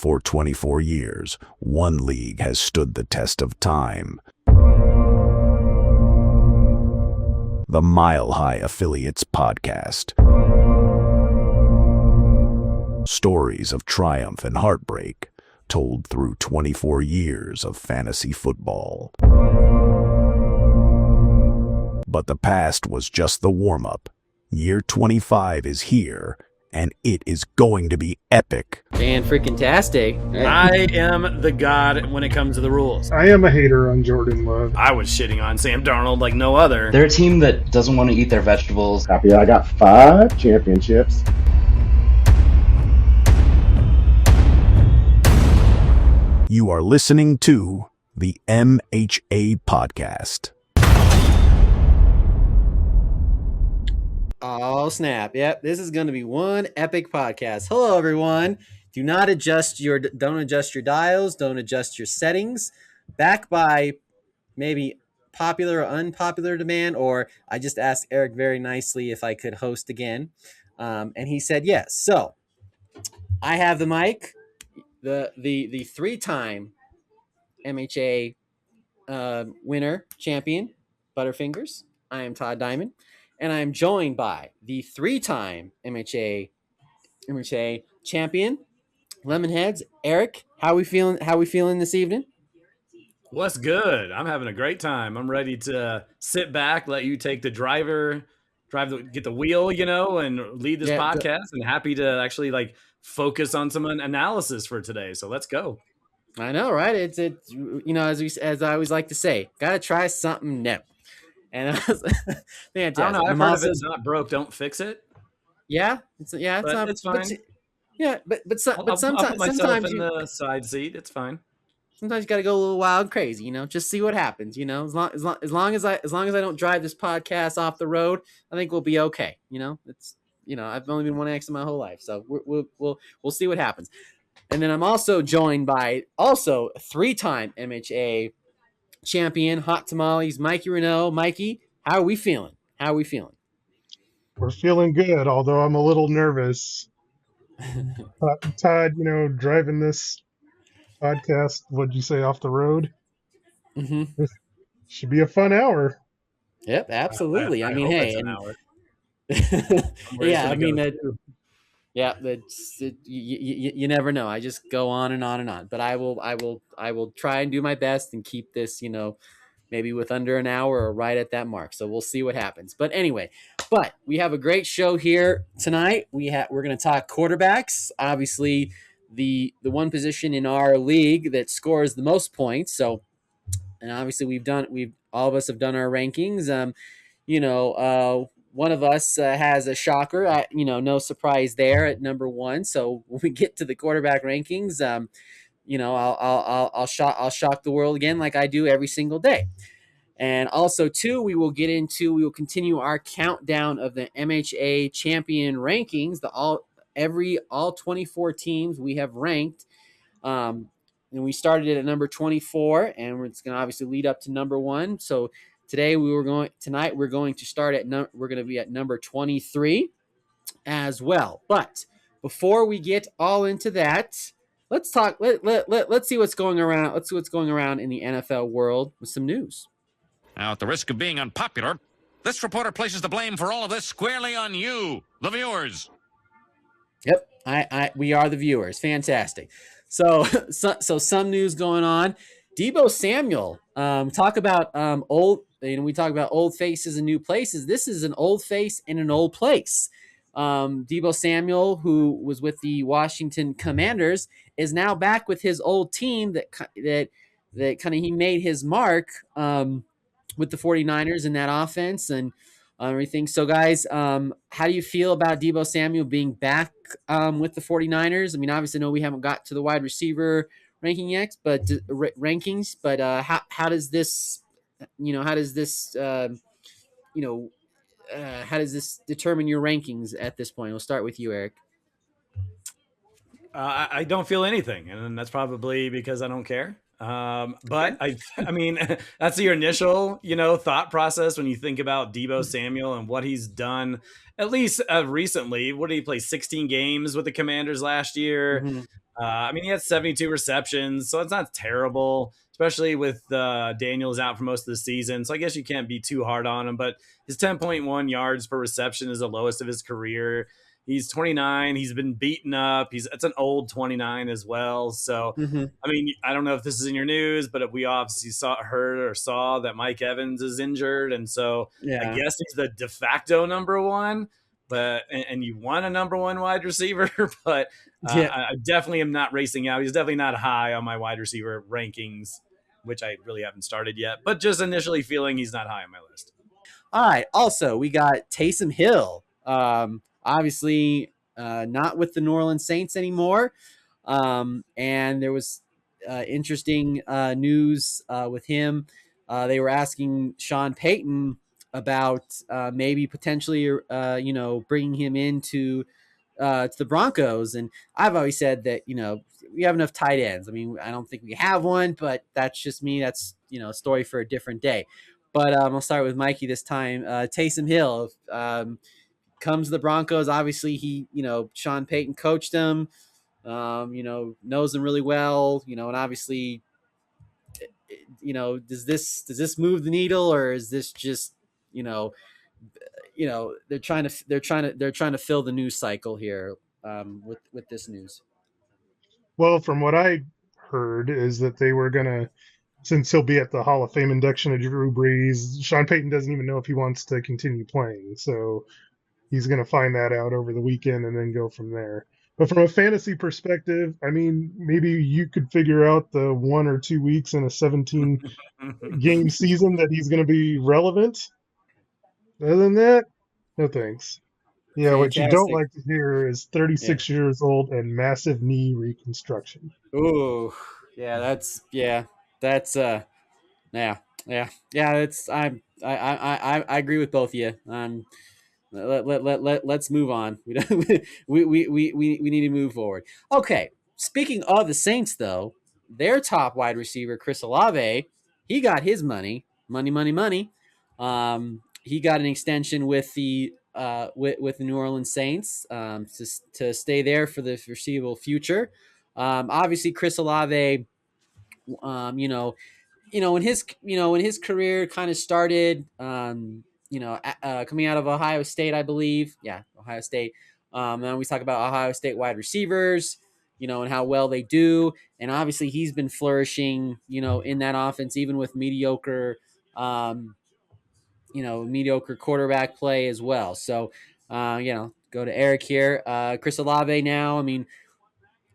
For 24 years, one league has stood the test of time. The Mile High Affiliates Podcast. Stories of triumph and heartbreak, told through 24 years of fantasy football. But the past was just the warm-up. Year 25 is here, and it is going to be epic. Fan-freaking-tastic. I am the god when it comes to the rules. I am a hater on Jordan Love. I was shitting on Sam Darnold like no other. They're a team that doesn't want to eat their vegetables. Copy. I got 5 championships. You are listening to the MHA Podcast. Oh, snap. Yep, this is going to be one epic podcast. Hello, everyone. Don't adjust your dials. Don't adjust your settings. Back by maybe popular or unpopular demand, or I just asked Eric very nicely if I could host again. And he said yes. So I have the mic, the three-time MHA winner, champion, Butterfingers. I am Todd Diamond. And I'm joined by the three-time MHA champion, Lemonheads. Eric, how we feeling this evening? What's good? I'm having a great time. I'm ready to sit back, let you take the get the wheel, and lead this podcast. And happy to actually focus on some analysis for today. So let's go. I know, right? It's as I always like to say, gotta try something new. And fantastic. I don't know. I've heard of it's not broke, don't fix it. Yeah, it's not. It's fine. Sometimes I'll put myself in the side seat. It's fine. Sometimes you got to go a little wild, crazy. Just see what happens. As long as I don't drive this podcast off the road, I think we'll be okay. I've only been one accident my whole life, so we'll see what happens. And then I'm also joined by three-time MHA champion, Hot Tamales, Mikey Renault. Mikey, how are we feeling? We're feeling good, although I'm a little nervous. Todd, driving this podcast, what'd you say, off the road? Mm-hmm. Should be a fun hour. Yep, absolutely. I mean, hope hey, it's an hour. Yeah, I mean, you never know. I just go on and on and on. But I will try and do my best and keep this, maybe with under an hour or right at that mark. So we'll see what happens. But anyway, we have a great show here tonight. We're going to talk quarterbacks. Obviously, the one position in our league that scores the most points. So, and obviously all of us have done our rankings. One of us has a shocker, no surprise there at number 1. So when we get to the quarterback rankings, I'll shock the world again like I do every single day. And also, too, we will continue our countdown of the MHA champion rankings. All 24 teams we have ranked. And we started it at number 24, and it's going to obviously lead up to number 1. So tonight we're going to start we're going to be at number 23 as well. But before we get all into that, let's talk. Let's see what's going around. Let's see what's going around in the NFL world with some news. Now, at the risk of being unpopular, this reporter places the blame for all of this squarely on you, the viewers. Yep, we are the viewers. Fantastic. So some news going on. Deebo Samuel. Talk about old. We talk about old faces and new places. This is an old face in an old place. Deebo Samuel, who was with the Washington Commanders, is now back with his old team that kind of he made his mark with the 49ers in that offense and everything. So, guys, how do you feel about Deebo Samuel being back with the 49ers? I mean, obviously, no, we haven't got to the wide receiver rankings yet, but how does this determine your rankings at this point? We'll start with you, Eric. I don't feel anything, and that's probably because I don't care. But I mean, that's your initial, thought process when you think about Deebo Samuel and what he's done, at least recently. What did he play? 16 games with the Commanders last year. I mean, he had 72 receptions, so it's not terrible, especially with Daniels out for most of the season. So I guess you can't be too hard on him, but his 10.1 yards per reception is the lowest of his career. He's 29. He's been beaten up. It's an old 29 as well. So, I mean, I don't know if this is in your news, but we obviously saw that Mike Evans is injured. And so I guess he's the de facto number one, and you want a number one wide receiver, but I definitely am not racing out. He's definitely not high on my wide receiver rankings, which I really haven't started yet, but just initially feeling he's not high on my list. All right. Also, we got Taysom Hill. Obviously, not with the New Orleans Saints anymore. And there was interesting news with him. They were asking Sean Payton about maybe potentially, bringing him into to the Broncos. And I've always said that, we have enough tight ends. I mean, I don't think we have one, but that's just me. That's, a story for a different day. But I'll start with Mikey this time. Taysom Hill comes to the Broncos. Obviously, Sean Payton coached him, knows him really well, and obviously, does this move the needle, or is this just, they're trying to fill the news cycle here with this news. Well, from what I heard is that they were going to, since he'll be at the Hall of Fame induction of Drew Brees, Sean Payton doesn't even know if he wants to continue playing. So he's going to find that out over the weekend and then go from there. But from a fantasy perspective, I mean, maybe you could figure out the 1 or 2 weeks in a 17-game season that he's going to be relevant. Other than that, no thanks. Yeah, Fantastic. What you don't like to hear is 36 years old and massive knee reconstruction. Ooh, yeah, that's That's I agree with both of you. Let's move on. We need to move forward. Okay. Speaking of the Saints, though, their top wide receiver, Chris Olave, he got his money. He got an extension with the New Orleans Saints to stay there for the foreseeable future. Obviously, Chris Olave, when his career kind of started, coming out of Ohio State, I believe. Yeah, Ohio State. And we talk about Ohio State wide receivers, and how well they do. And obviously he's been flourishing, in that offense, even with mediocre quarterback play as well. So, go to Eric here. Chris Olave now, I mean,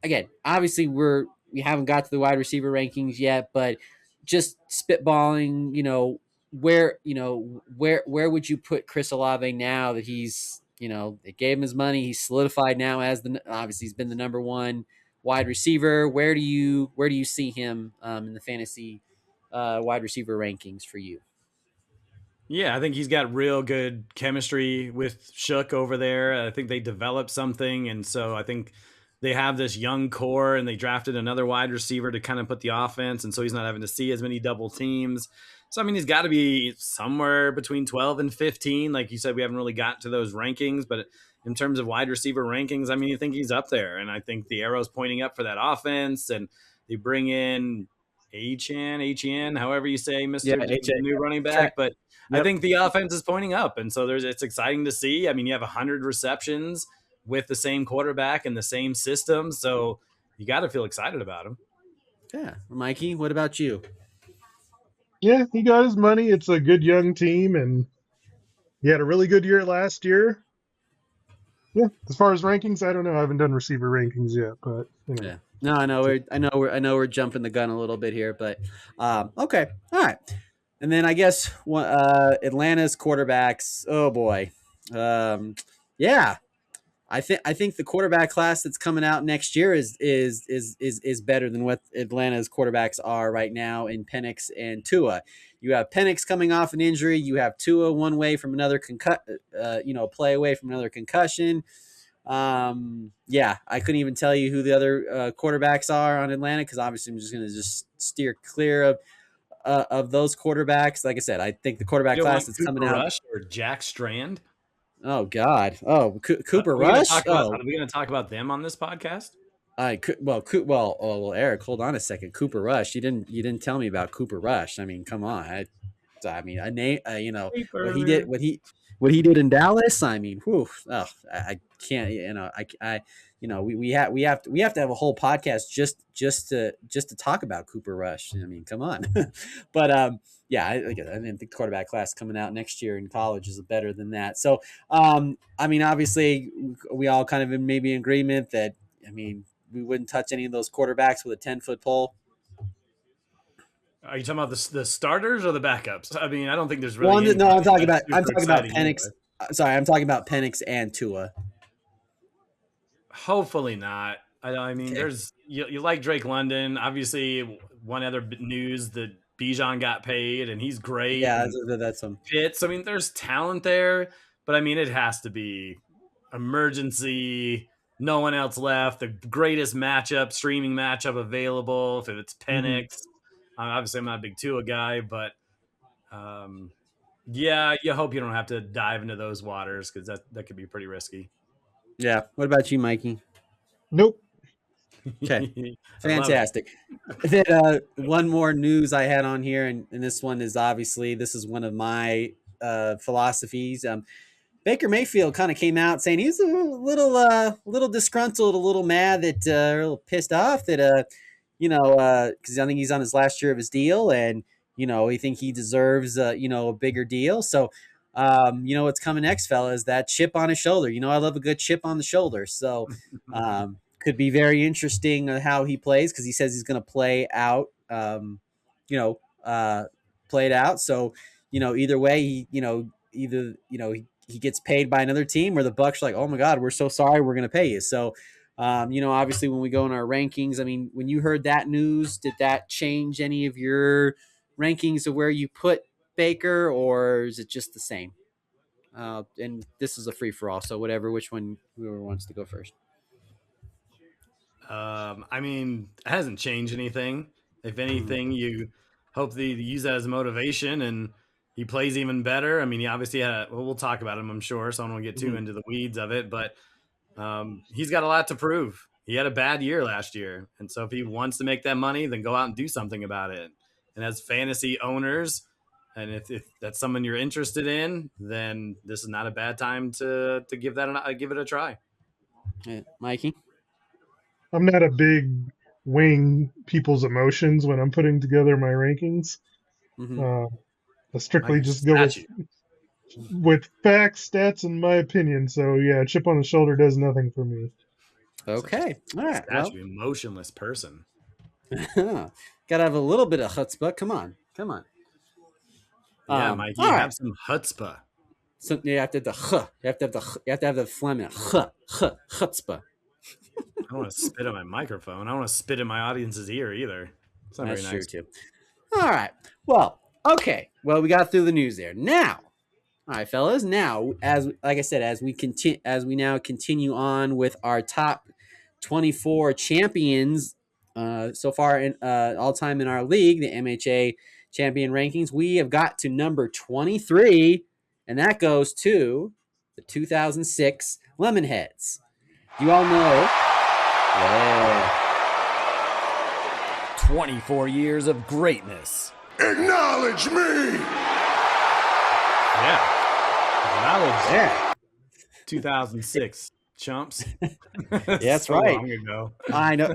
again, obviously we haven't got to the wide receiver rankings yet, but just spitballing, where would you put Chris Olave now that he's, they gave him his money, he's solidified now as obviously he's been the number one wide receiver. Where do you see him in the fantasy wide receiver rankings for you? Yeah, I think he's got real good chemistry with Shook over there. I think they developed something, and so I think they have this young core, and they drafted another wide receiver to kind of put the offense, and so he's not having to see as many double teams. So, I mean, he's got to be somewhere between 12 and 15. Like you said, we haven't really got to those rankings, but in terms of wide receiver rankings, I mean, I think he's up there, and I think the arrow's pointing up for that offense, and they bring in HN, however you say, Mr. New running back, but yep. I think the offense is pointing up, and so it's exciting to see. I mean, you have 100 receptions with the same quarterback and the same system, so you got to feel excited about him. Yeah. Mikey, what about you? Yeah, he got his money. It's a good young team, and he had a really good year last year. Yeah, as far as rankings, I don't know. I haven't done receiver rankings yet, but yeah. No, I know we're jumping the gun a little bit here, but okay, all right. And then I guess Atlanta's quarterbacks. Oh boy, yeah. I think the quarterback class that's coming out next year is better than what Atlanta's quarterbacks are right now in Penix and Tua. You have Penix coming off an injury. You have Tua one way from another play away from another concussion. Yeah, I couldn't even tell you who the other quarterbacks are on Atlanta because obviously I'm just going to steer clear of those quarterbacks. Like I said, I think the quarterback class that's coming out. Rush or Jack Strand. Oh God! Oh, Cooper Rush. Are we going to talk about them on this podcast? Eric, hold on a second. Cooper Rush. You didn't tell me about Cooper Rush. I mean, come on. I name, what he did, what he did in Dallas. I mean, whew, I can't, we have to have a whole podcast just to talk about Cooper Rush. I mean, come on. But yeah, I think the quarterback class coming out next year in college is better than that. So, I mean, obviously, we all kind of maybe in agreement that, I mean, we wouldn't touch any of those quarterbacks with a 10-foot pole. Are you talking about the starters or the backups? I mean, I don't think there's really. No, I'm talking about Penix. Anyway. Sorry, I'm talking about Penix and Tua. Hopefully not. I mean, there's you like Drake London. Obviously, one other news that Bijan got paid and he's great. Yeah, that's some Pitts. I mean, there's talent there, but I mean, it has to be emergency. No one else left. The greatest streaming matchup available. If it's Penix, obviously I'm not a big Tua guy, but yeah, you hope you don't have to dive into those waters because that could be pretty risky. Yeah. What about you, Mikey? Nope. Okay. Fantastic. Then one more news I had on here, and this one is obviously this is one of my philosophies. Baker Mayfield kind of came out saying he's a little disgruntled, a little mad that a little pissed off that because I think he's on his last year of his deal, and he think he deserves a bigger deal. So what's coming next, fella, is that chip on his shoulder. I love a good chip on the shoulder. So could be very interesting how he plays, because he says he's going to play out. Play it out. So either way, he gets paid by another team, or the Bucs are like, oh my God, we're so sorry, we're going to pay you. So, obviously when we go in our rankings, I mean, when you heard that news, did that change any of your rankings of where you put Baker, or is it just the same? And this is a free for all. So whoever wants to go first. I mean, it hasn't changed anything. If anything, you hope they use that as motivation and he plays even better. I mean, he obviously we'll talk about him, I'm sure, so I don't want to get too into the weeds of it, but he's got a lot to prove. He had a bad year last year, and so if he wants to make that money, then go out and do something about it. And as fantasy owners, and if that's someone you're interested in, then this is not a bad time to give it a try. Mikey? I'm not a big weighing people's emotions when I'm putting together my rankings. I strictly just go with facts, stats, and my opinion. So yeah, chip on the shoulder does nothing for me. Okay, all right. Emotionless person. Gotta have a little bit of chutzpah. Come on. Yeah, Mike, you have some chutzpah. So you have to have the phlegm. Chutzpah. I don't want to spit in my microphone. I don't want to spit in my audience's ear either. It's not That's very nice. true too. All right. Well, okay. Well, we got through the news there. Now, all right, fellas. Now, as we now continue on with our top 24 champions so far in all time in our league, the MHA champion rankings, we have got to number 23, and that goes to the 2006 Lemonheads. You all know. Yeah. 24 years of greatness. Acknowledge me! Yeah. Acknowledge. Yeah. 2006. Chumps. That's so right. Long ago. I know.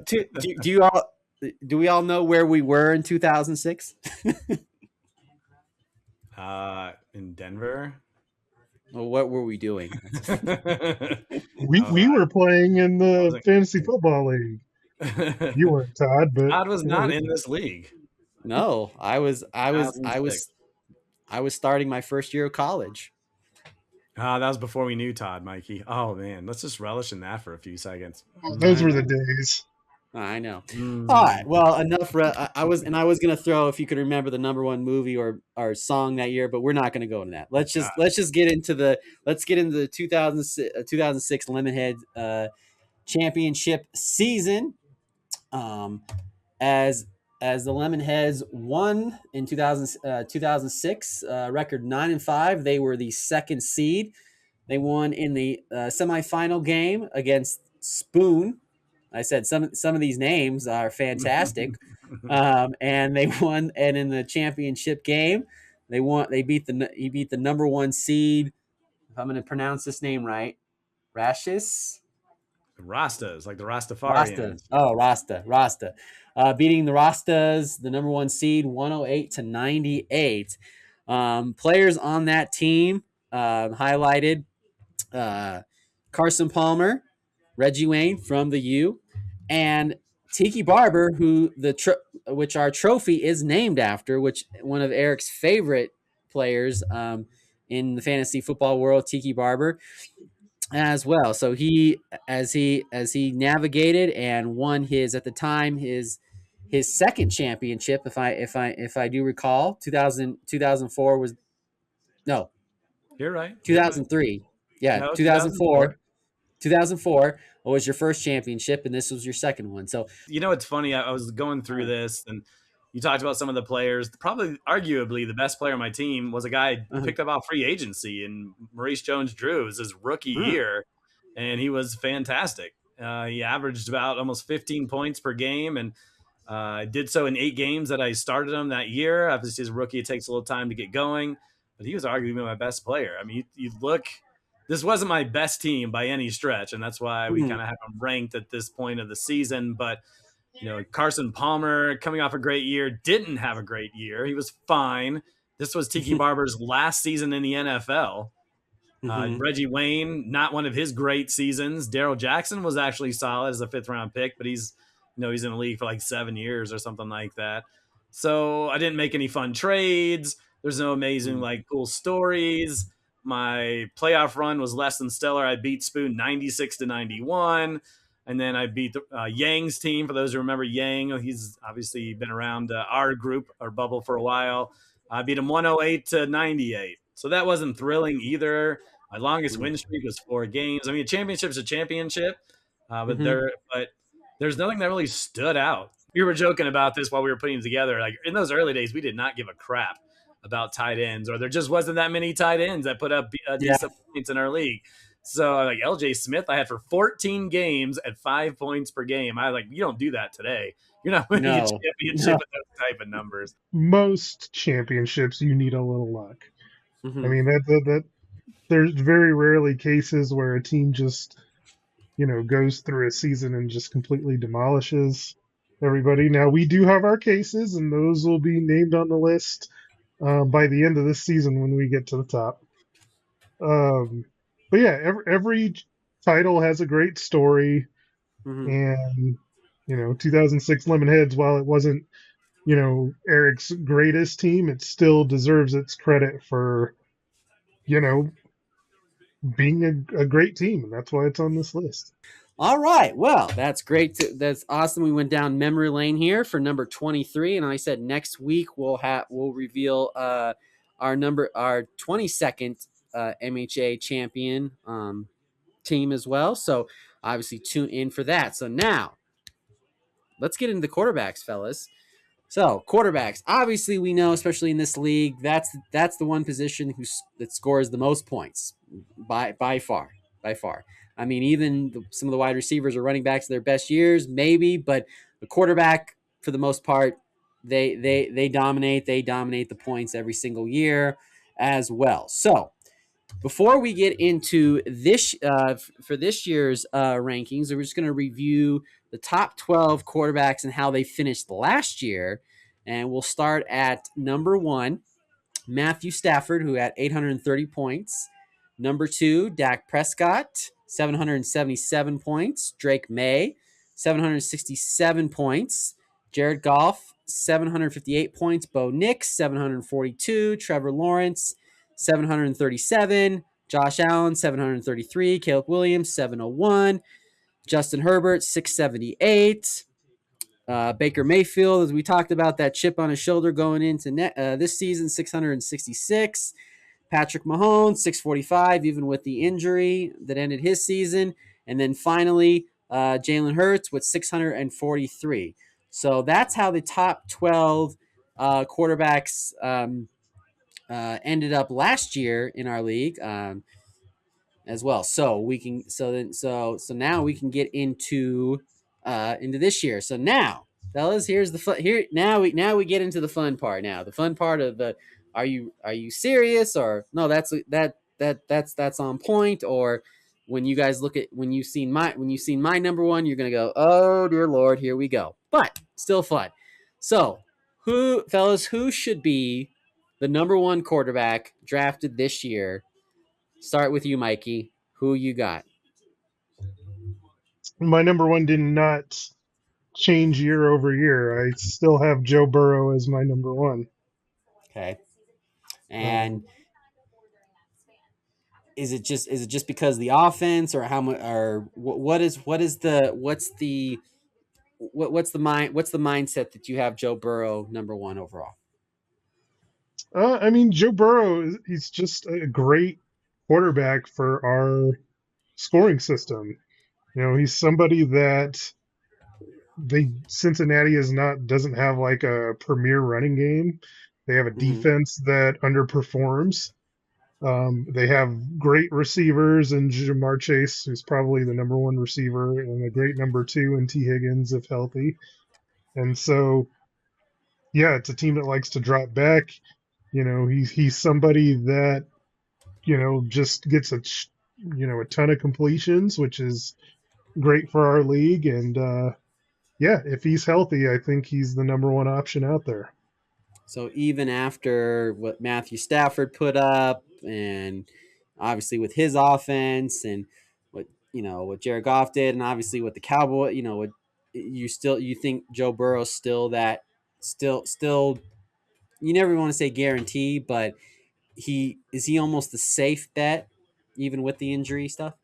Do we all know where we were in 2006? In Denver. Well, what were we doing? We were playing in the fantasy football league. You weren't, Todd, but Todd was not in this league. No, I was starting my first year of college. That was before we knew Todd, Mikey. Oh man, let's just relish in that for a few seconds. Those were the days. I know. All right. Well, enough. I was going to throw, if you could remember, the number one movie or song that year, but we're not going to go into that. Let's just get into the 2006 Lemonhead championship season. As the Lemonheads won in 2006, record 9-5. They were the second seed. They won in the semifinal game against Spoon. I said some of these names are fantastic, and they won. And in the championship game, he beat the number one seed. If I'm going to pronounce this name right, Rashis. Rastas, like the Rasta. Rastafarians. Oh, Rasta. Beating the Rastas, the number one seed, 108-98. Players on that team highlighted Carson Palmer, Reggie Wayne from the U, and Tiki Barber, which our trophy is named after, which one of Eric's favorite players in the fantasy football world, Tiki Barber, as well. So as he navigated and won his, at the time, his second championship, if I do recall, 2004 was no You're right. 2003. Yeah, No, 2004. 2004 was your first championship, and this was your second one. So it's funny. I was going through this, and you talked about some of the players. Probably, arguably, the best player on my team was a guy picked up off free agency, and Maurice Jones-Drew. It was his rookie year, and he was fantastic. He averaged about almost 15 points per game, and did so in 8 games that I started him that year. Obviously, as a rookie, it takes a little time to get going, but he was arguably my best player. I mean, you look. This wasn't my best team by any stretch, and that's why we kind of have them ranked at this point of the season. But, Carson Palmer, coming off a great year, didn't have a great year. He was fine. This was Tiki Barber's last season in the NFL. Reggie Wayne, not one of his great seasons. Darrell Jackson was actually solid as a 5th-round pick, but he's in the league for like 7 years or something like that. So I didn't make any fun trades. There's no amazing, cool stories. My playoff run was less than stellar. I beat Spoon 96-91. And then I beat Yang's team. For those who remember Yang, he's obviously been around our group, our bubble, for a while. I beat him 108-98. So that wasn't thrilling either. My longest win streak was 4 games. I mean, a championship's a championship, but there's nothing that really stood out. We were joking about this while we were putting it together. Like, in those early days, we did not give a crap about tight ends, or there just wasn't that many tight ends that put up decent points in our league. So like LJ Smith, I had for 14 games at 5 points per game. I was like, you don't do that today. You're not winning a championship with those type of numbers. Most championships, you need a little luck. I mean, that there's very rarely cases where a team just, goes through a season and just completely demolishes everybody. Now, we do have our cases, and those will be named on the list by the end of this season when we get to the top. But yeah, every title has a great story, and 2006 Lemonheads, while it wasn't Eric's greatest team, it still deserves its credit for being a great team, and that's why it's on this list. All right. Well, that's great. That's awesome. We went down memory lane here for number 23. And I said next week we'll reveal our 22nd MHA champion team as well. So obviously tune in for that. So now let's get into the quarterbacks, fellas. So quarterbacks, obviously we know, especially in this league, that's the one position that scores the most points by far. I mean, even some of the wide receivers or running backs, their best years, maybe, but the quarterback, for the most part, they dominate. They dominate the points every single year as well. So before we get into this for this year's rankings, we're just going to review the top 12 quarterbacks and how they finished last year. And we'll start at number 1, Matthew Stafford, who had 830 points. Number 2, Dak Prescott, 777 points. Drake May, 767 points. Jared Goff, 758 points. Bo Nix, 742. Trevor Lawrence, 737. Josh Allen, 733. Caleb Williams, 701. Justin Herbert, 678. Baker Mayfield, as we talked about, that chip on his shoulder going into this season, 666. Patrick Mahomes, 645, even with the injury that ended his season. And then finally, Jalen Hurts with 643. So that's how the top 12 quarterbacks ended up last year in our league as well. So now we can get into into this year. So now, fellas, here's the fun. Here now we get into the fun part. Now the fun part of the are you serious or no? That's on point. Or when you guys look at when you've seen my number one, you're gonna go, oh dear Lord, here we go. But still fun. So who should be the number one quarterback drafted this year? Start with you, Mikey. Who you got? My number one did not change year over year. I still have Joe Burrow as my number one. Okay. And is it just because of the offense, or how much, or what's the mindset that you have Joe Burrow number one overall? I mean, Joe Burrow, he's just a great quarterback for our scoring system. You know, he's somebody that Cincinnati doesn't have like a premier running game. They have a defense that underperforms. They have great receivers in Jamar Chase, who's probably the number one receiver, and a great number two in T. Higgins if healthy. And so, yeah, it's a team that likes to drop back. You know, he's somebody that, you know, just gets a ton of completions, which is great for our league. And yeah, if he's healthy, I think he's the number one option out there. So even after what Matthew Stafford put up, and obviously with his offense, and what Jared Goff did, and obviously what the Cowboy, you think Joe Burrow's still you never want to say guarantee, but he almost a safe bet even with the injury stuff?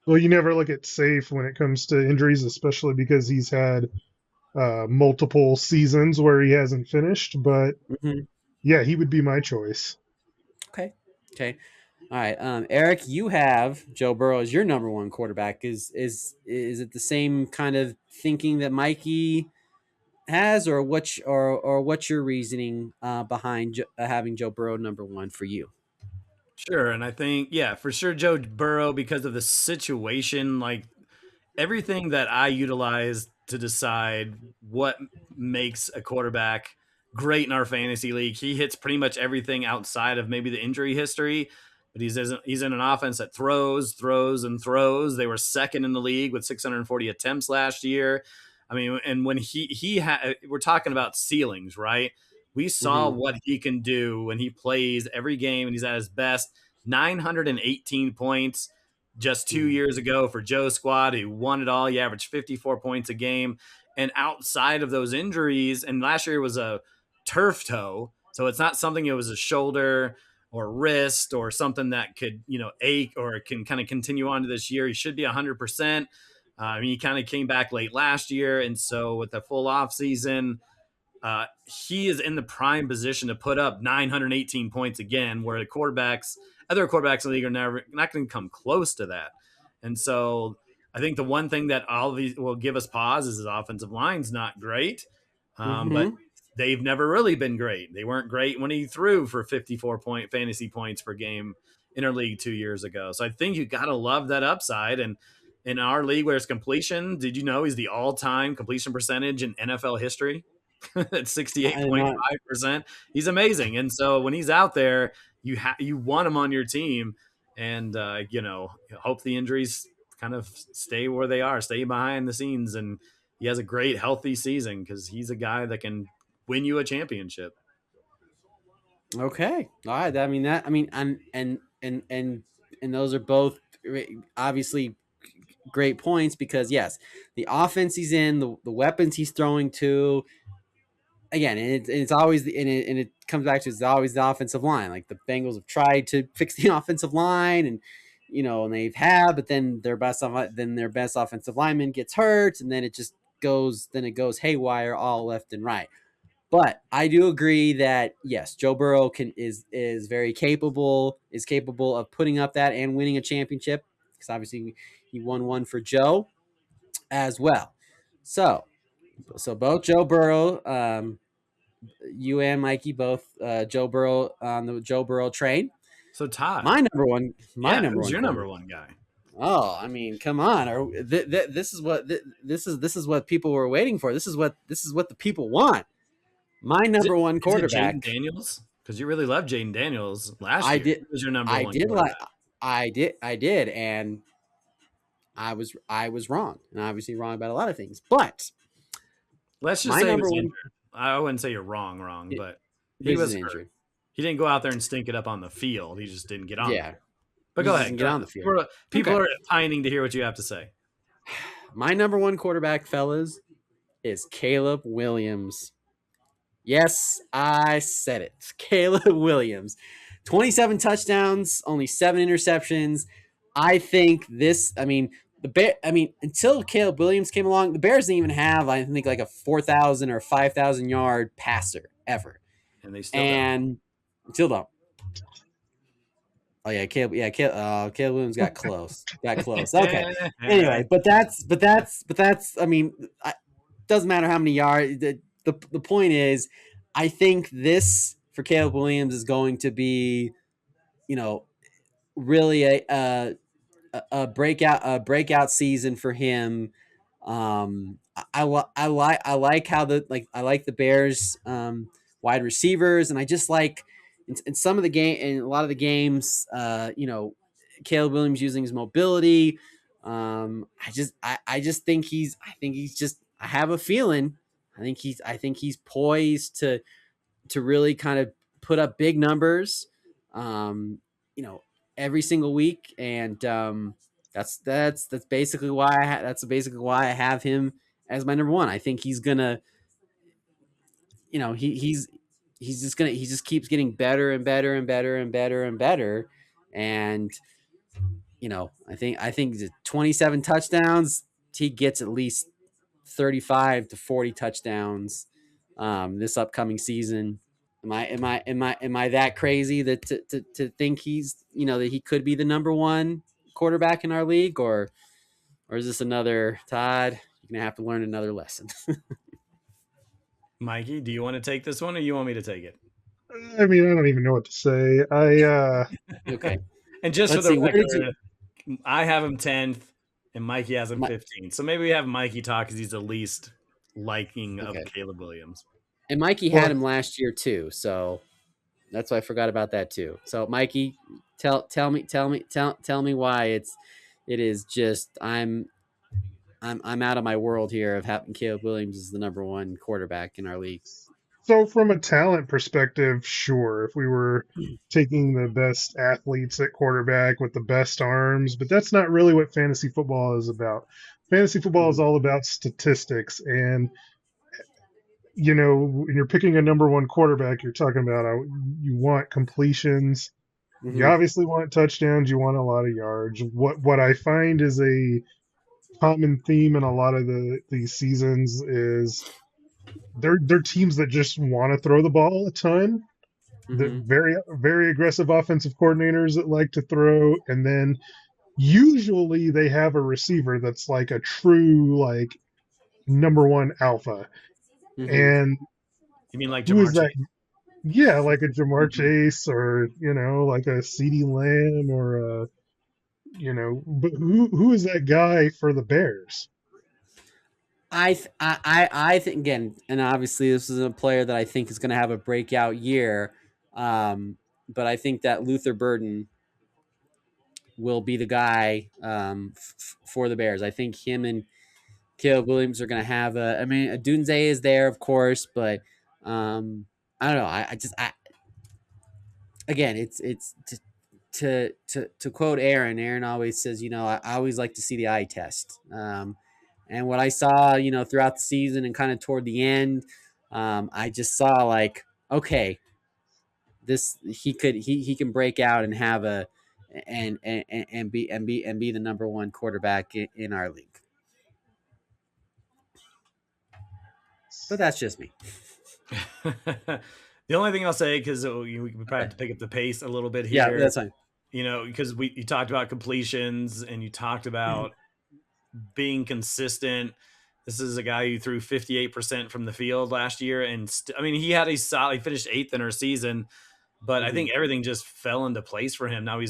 Well, you never look at safe when it comes to injuries, especially because he's had multiple seasons where he hasn't finished. But yeah, he would be my choice. Okay. All right. Eric, you have Joe Burrow as your number one quarterback. Is it the same kind of thinking that Mikey has, or what's your reasoning behind having Joe Burrow number one for you? Sure. And I think, yeah, for sure, Joe Burrow, because of the situation, like everything that I utilize to decide what makes a quarterback great in our fantasy league, he hits pretty much everything outside of maybe the injury history. But he's in an offense that throws and throws. They were second in the league with 640 attempts last year. I mean, and when we're talking about ceilings, right? We saw what he can do when he plays every game and he's at his best. 918 points just 2 years ago for Joe's squad, who won it all. He averaged 54 points a game. And outside of those injuries, and last year was a turf toe, so it's not something, it was a shoulder or wrist or something that could, ache or can kind of continue on to this year. He should be 100%. He kind of came back late last year. And so with the full off season, he is in the prime position to put up 918 points again, where other quarterbacks in the league are not going to come close to that. And so I think the one thing that all of these will give us pause is his offensive line's not great, but they've never really been great. They weren't great when he threw for 54 fantasy points per game in our league 2 years ago. So I think you got to love that upside. And in our league where it's completion, did you know he's the all-time completion percentage in NFL history? At 68.5%. He's amazing. And so when he's out there, you want him on your team, and hope the injuries kind of stay where they are, stay behind the scenes, and he has a great healthy season, because he's a guy that can win you a championship. Okay. All right. And those are both obviously great points, because yes, the offense he's in, the weapons he's throwing to, again, and it's always and it comes back to, it's always the offensive line. Like the Bengals have tried to fix the offensive line, and and they've had, but then their best offensive lineman gets hurt, and then it goes haywire all left and right. But I do agree that yes, Joe Burrow is very capable of putting up that and winning a championship, because obviously he won one for Joe as well. So both Joe Burrow, you and Mikey both Joe Burrow on the Joe Burrow train. So Todd, my number one. Who's your number one guy? Oh, I mean, come on! This is what people were waiting for. This is what the people want. My number one quarterback. Jaden Daniels? Because you really loved Jaden Daniels last year. I did. He was your number I one did quarterback. I did, and I was wrong, and obviously wrong about a lot of things. But let's just my say he number was one. injured. I wouldn't say you're wrong, but he He was injured. hurt. He didn't go out there and stink it up on the field. He just didn't get on. Yeah. But go ahead. Get on the field. People are pining to hear what you have to say. My number one quarterback, fellas, is Caleb Williams. Yes, I said it. Caleb Williams. 27 touchdowns, only 7 interceptions. I think until Caleb Williams came along, the Bears didn't even have, I think, like a 4,000 or 5,000 yard passer ever. And they still don't. Oh yeah, Caleb Williams got close. Okay. Anyway, but that's I mean, doesn't matter how many yards. The point is, I think this for Caleb Williams is going to be, really a breakout season for him. I like how I like the Bears wide receivers, and I just like in some of the game, in a lot of the games, Caleb Williams using his mobility. I just think I have a feeling. I think he's poised to really kind of put up big numbers, every single week, and that's basically why I have him as my number one. I think he's gonna, he just keeps getting better and better and better and better and better, and I think the 27 touchdowns, he gets at least 35 to 40 touchdowns this upcoming season. Am I that crazy that to think he's, that he could be the number one quarterback in our league, or is this another Todd? You're gonna have to learn another lesson. Mikey, do you want to take this one, or you want me to take it? I mean, I don't even know what to say. Okay. And just for the record, I have him 10th, and Mikey has him 15th. So maybe we have Mikey talk because he's the least liking of Caleb Williams. And Mikey had him last year too, so that's why I forgot about that too. So Mikey, tell me why it is just I'm out of my world here of having Caleb Williams as the number one quarterback in our league. So from a talent perspective, sure, if we were taking the best athletes at quarterback with the best arms, but that's not really what fantasy football is about. Fantasy football is all about statistics, and when you're picking a number one quarterback, you're talking about you want completions. Mm-hmm. You obviously want touchdowns. You want a lot of yards. What I find is a common theme in a lot of these seasons is they're teams that just want to throw the ball a ton. Mm-hmm. They're very, very aggressive offensive coordinators that like to throw, and then usually they have a receiver that's like a true number one alpha. Mm-hmm. And you mean like Jamar Chase? Yeah, like a Jamar Chase, or like a CeeDee Lamb, or but who is that guy for the Bears? I think, again, and obviously this is a player that I think is going to have a breakout year, but I think that Luther Burden will be the guy for the Bears. I think him and Caleb Williams are going to have a Dunze is there, of course, but I don't know. Again, it's to quote Aaron. Aaron always says, I always like to see the eye test. And what I saw, throughout the season and kind of toward the end, I just saw okay, this he can break out and have and be the number one quarterback in our league. But that's just me. The only thing I'll say, because we probably have to pick up the pace a little bit here. Yeah, that's fine. Because you talked about completions and you talked about being consistent. This is a guy who threw 58% from the field last year, and he had he finished 8th in our season, but I think everything just fell into place for him. Now I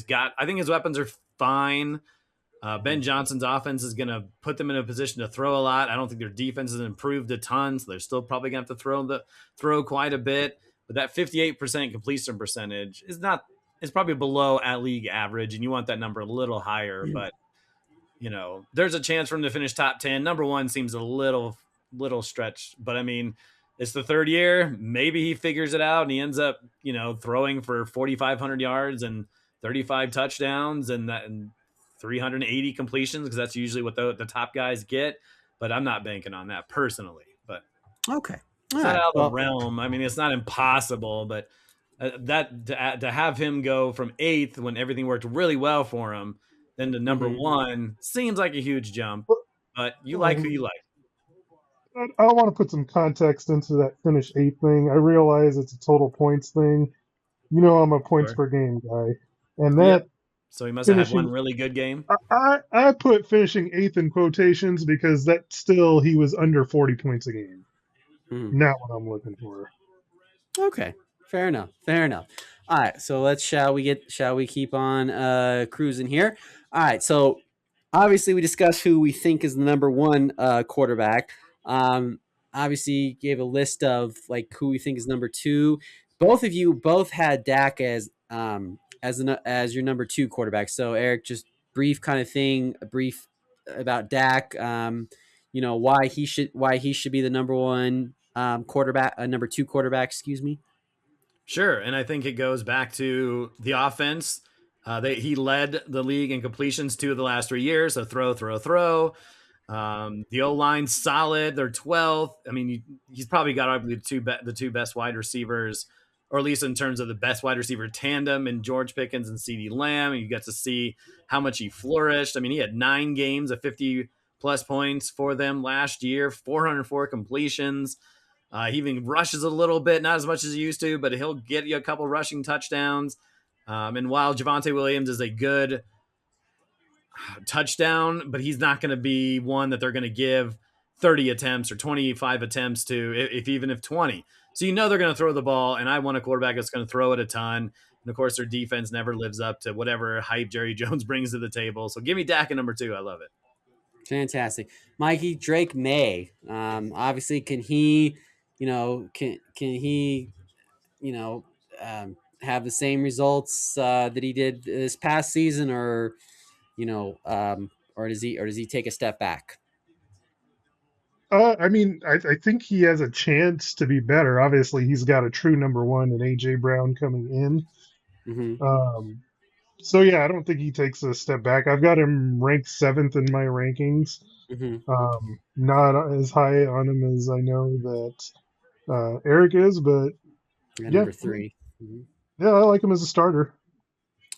think his weapons are fine. Ben Johnson's offense is going to put them in a position to throw a lot. I don't think their defense has improved a ton, so they're still probably going to have to throw quite a bit. But that 58% completion percentage is probably below at league average, and you want that number a little higher. But there's a chance for him to finish top 10. Number one seems a little stretched, but I mean, it's the third year. Maybe he figures it out and he ends up, throwing for 4,500 yards and 35 touchdowns and 380 completions, because that's usually what the top guys get. But I'm not banking on that personally. But okay, it's not out of the realm. I mean, it's not impossible, but that to have him go from 8th when everything worked really well for him, then to number one seems like a huge jump. But you like who you like. I want to put some context into that finish 8th thing. I realize it's a total points thing. I'm a points per game guy, and that. So he must have had one really good game. I put finishing 8th in quotations because that still he was under 40 points a game. Not what I'm looking for. Okay, fair enough. All right, so shall we keep on cruising here? All right, so obviously we discussed who we think is the number one quarterback. Obviously gave a list of like who we think is number two. Both of you had Dak as your number two quarterback. So Eric, just brief about Dak. Why he should be the number one quarterback, number two quarterback. Excuse me. Sure, and I think it goes back to the offense. He led the league in completions 2 of the last 3 years. So throw. The O-line's solid. They're 12th. I mean, he's probably got arguably the two best wide receivers, or at least in terms of the best wide receiver tandem in George Pickens and CeeDee Lamb. And you get to see how much he flourished. I mean, he had 9 games of 50-plus points for them last year, 404 completions. He even rushes a little bit, not as much as he used to, but he'll get you a couple rushing touchdowns. And while Javonte Williams is a good touchdown, but he's not going to be one that they're going to give 30 attempts or 25 attempts to, even if 20. So they're going to throw the ball, and I want a quarterback that's going to throw it a ton. And, of course, their defense never lives up to whatever hype Jerry Jones brings to the table. So give me Dak at number 2. I love it. Fantastic. Mikey, Drake May. Obviously, can he have the same results that he did this past season, or does he take a step back? I think he has a chance to be better. Obviously, he's got a true number one in AJ Brown coming in. So yeah, I don't think he takes a step back. I've got him ranked 7th in my rankings. Not as high on him as I know that Eric is, but number 3. Yeah, I like him as a starter.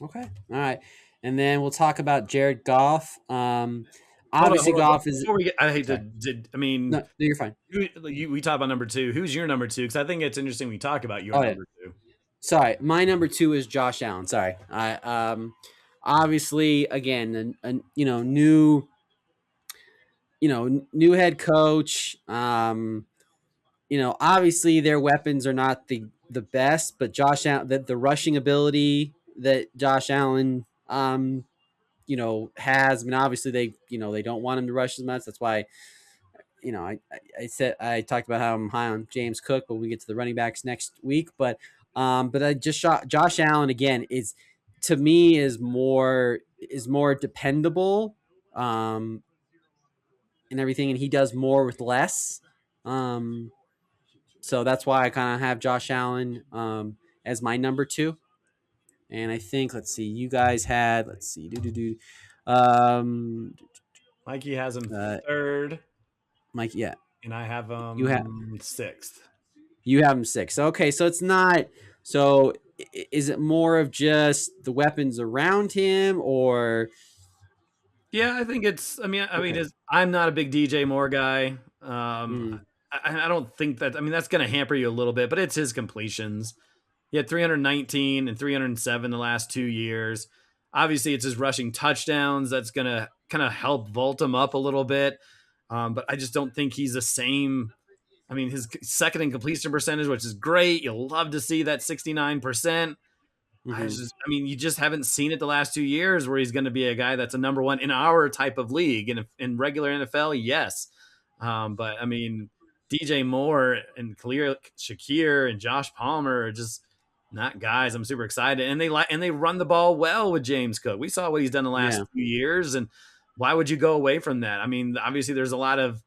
Okay, all right, and then we'll talk about Jared Goff. Obviously, Goff is. I hate to. No, you're fine. We talk about number 2. Who's your number 2? Because I think it's interesting we talk about your number 2. Sorry, my number 2 is Josh Allen. Sorry, obviously again, new head coach. Obviously their weapons are not the best, but Josh Allen, the rushing ability that Josh Allen has. I mean, obviously they don't want him to rush as much. That's why, I talked about how I'm high on James Cook, but we get to the running backs next week. But I just shot Josh Allen again is more dependable, and everything, and he does more with less. So that's why I kind of have Josh Allen as my number 2. And I think, let's see, you guys had, Mikey has him 3rd. Mike, yeah. And I have him 6th. You have him 6th. Okay, so it's not, so is it more of just the weapons around him, or? Yeah, I think it's, I'm not a big DJ Moore guy. I don't think that, that's going to hamper you a little bit, but it's his completions. He had 319 and 307 the last 2 years. Obviously, it's his rushing touchdowns that's going to kind of help vault him up a little bit. But I just don't think he's the same. His second in completion percentage, which is great. You'll love to see that 69%. I mean, you just haven't seen it the last 2 years where he's going to be a guy that's a number one in our type of league. And in regular NFL, yes. But I mean, DJ Moore and Khalil Shakir and Josh Palmer are just not guys I'm super excited. And they run the ball well with James Cook. We saw what he's done the last 2 years. And why would you go away from that? I mean, obviously there's a lot of,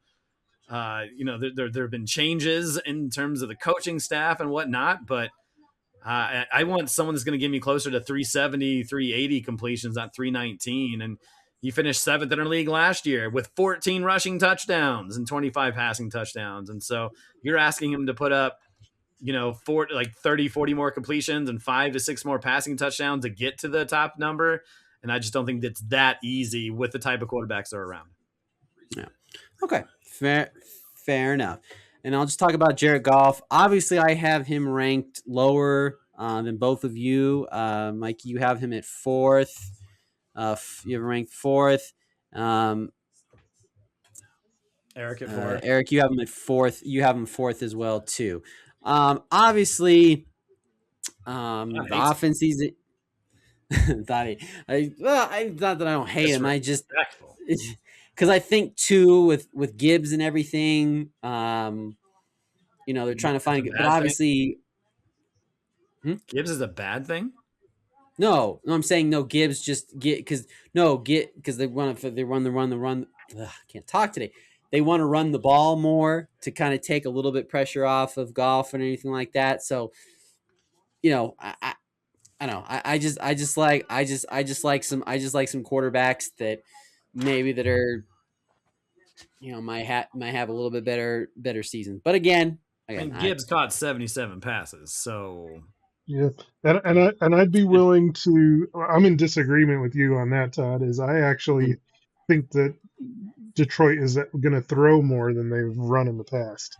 there have been changes in terms of the coaching staff and whatnot, but I want someone that's going to give me closer to 370, 380 completions, not 319. And he finished 7th in our league last year with 14 rushing touchdowns and 25 passing touchdowns. And so you're asking him to put up, 30, 40 more completions and 5 to 6 more passing touchdowns to get to the top number. And I just don't think it's that easy with the type of quarterbacks that are around. Yeah. Okay. Fair enough. And I'll just talk about Jared Goff. Obviously, I have him ranked lower than both of you. Mike, you have him at 4th. You have him ranked 4th. Eric at 4th. Eric, you have him at 4th. You have him 4th as well, too. Obviously, the offense he's not that I don't hate him. I just because I think too with Gibbs and everything, they're trying to find, but obviously, Gibbs is a bad thing. No, I'm saying no. Gibbs just because they want to run. Ugh, can't talk today. They want to run the ball more to kind of take a little bit pressure off of Goff and anything like that. So, I know. I just like some quarterbacks that maybe that are, might have a little bit better season. But again, Gibbs caught 77 passes, so yeah, and I'd be willing to. I'm in disagreement with you on that, Todd. Is I actually think that Detroit is going to throw more than they've run in the past.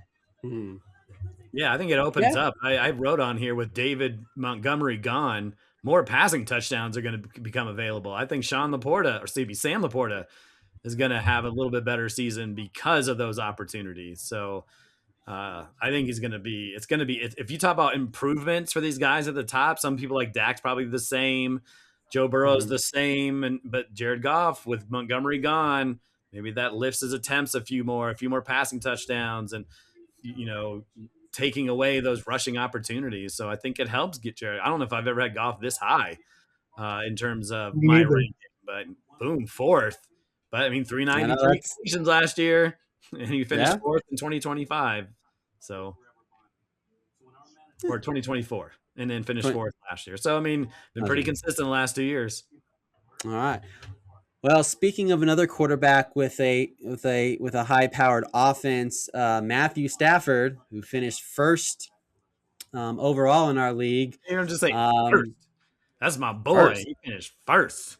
Yeah, I think it opens up. I wrote on here with David Montgomery gone, more passing touchdowns are going to become available. I think Sam Laporta is going to have a little bit better season because of those opportunities. So I think it's going to be, if you talk about improvements for these guys at the top, some people like Dak's probably the same. Joe Burrow's the same, but Jared Goff with Montgomery gone, maybe that lifts his attempts a few more passing touchdowns and, taking away those rushing opportunities. So I think it helps get Jared. I don't know if I've ever had Goff this high in terms of my ranking, but boom, 4th. But I mean, 393 completions last year, and he finished 4th in 2025. So, or 2024, and then finished 4th last year. So I mean, been pretty consistent the last 2 years. All right. Well, speaking of another quarterback with a high-powered offense, Matthew Stafford, who finished 1st overall in our league. You don't just say 1st. That's my boy. 1st. He finished 1st.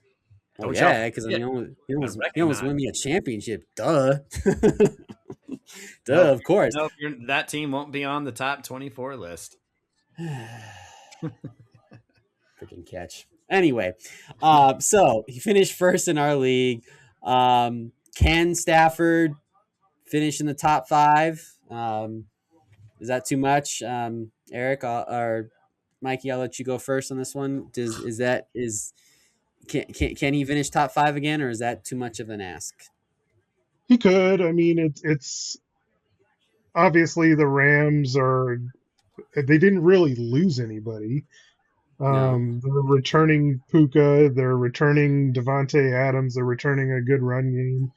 Oh yeah, because he almost won me a championship. Duh. Of course. No, that team won't be on the top 24 list. Freaking catch. Anyway, so he finished 1st in our league. Can Stafford finish in the top 5? Is that too much? Eric or Mikey, I'll let you go first on this one. Can he finish top 5 again, or is that too much of an ask? He could. I mean, it's obviously the Rams they didn't really lose anybody. They're returning Puka. They're returning Devontae Adams. They're returning a good run game.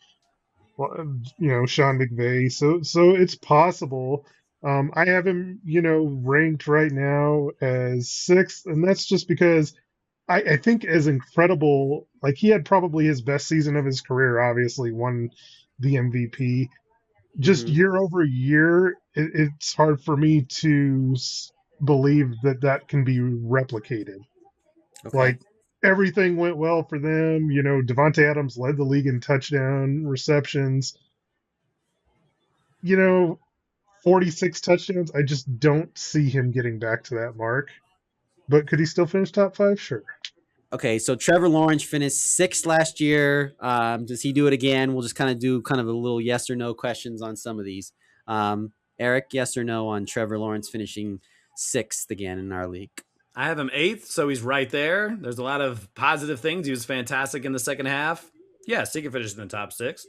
Sean McVay. So it's possible. I have him, ranked right now as 6th, and that's just because I think as incredible, like he had probably his best season of his career, obviously won the MVP. Just year over year, it's hard for me to believe that can be replicated. Okay. Like everything went well for them. Devontae Adams led the league in touchdown receptions. 46 touchdowns. I just don't see him getting back to that mark. But could he still finish top 5? Sure. Okay, so Trevor Lawrence finished 6th last year. Does he do it again? We'll just do a little yes or no questions on some of these. Eric, yes or no on Trevor Lawrence finishing 6th again in our league? I have him 8th, so he's right there. There's a lot of positive things. He was fantastic in the second half. Yes, he can finish in the top 6.